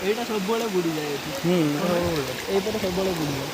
ଏଇଟା ସବୁବେଳେ ବୁଡ଼ି ଯାଏ ଏଠି। ଏଇପଟେ ସବୁବେଳେ ବୁଡ଼ି ଯାଏ।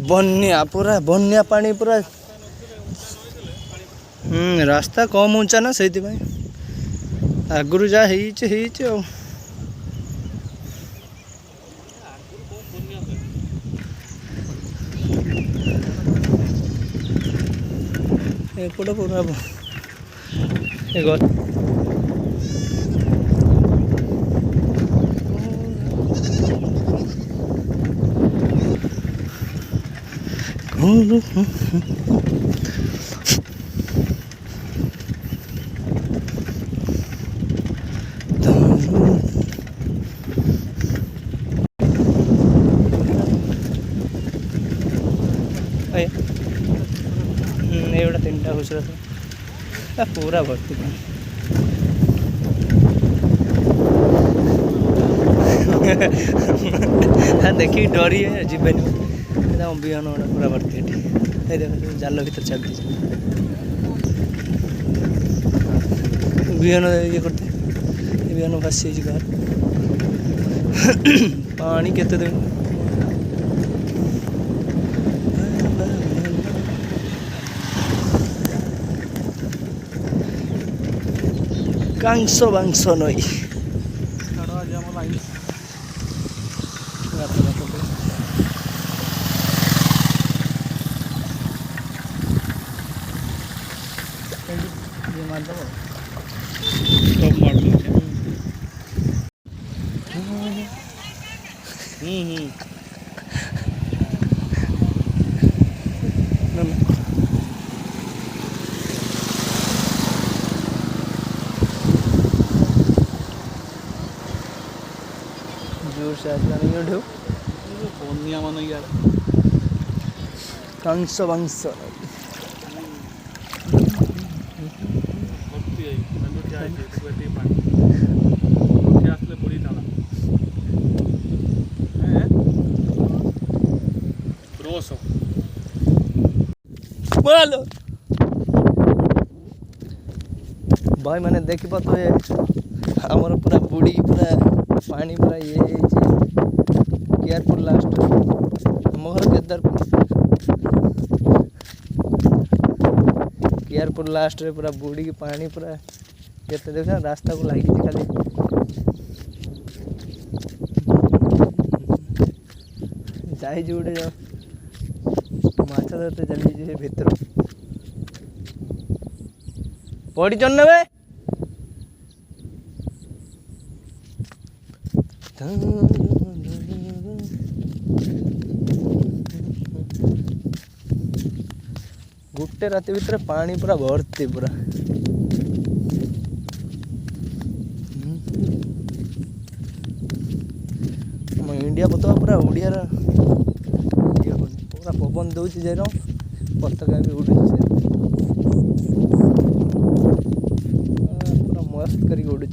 बन्या पूरा बन्या पानी पूरा रास्ता कम उंचा ना से आगुरी जहाँ एपट पूरा एवढा 3टा खुचरा था पूरा भर्ती देखिए डरी है जीवन बिहन गुड़ा पूरा भर्ती देख जाल भर छाड़ी बिहन ये करते बिहन भासी घर पानी केते दिन कांस बांस नई जोर से आसला मान यार कंस वंश भाई मैंने देखी तो ये आमर पूरा बुड़ी पूरा पानी पूरा ये केयरपुर लास्ट आम घर केयरपुर लास्ट रे पूरा बुड़ी पानी पूरा केते देख रास्ता को लगी खाली जाई जोड़े जाओ माछ धरते चली भीतर पड़ी चल ने गोटे राति भितर पानी पूरा भर्ती पूरा इंडिया पताका पूरा ओडिया पूरा पवन दौर पताका भी उड़े पूरा मस्त कर उड़े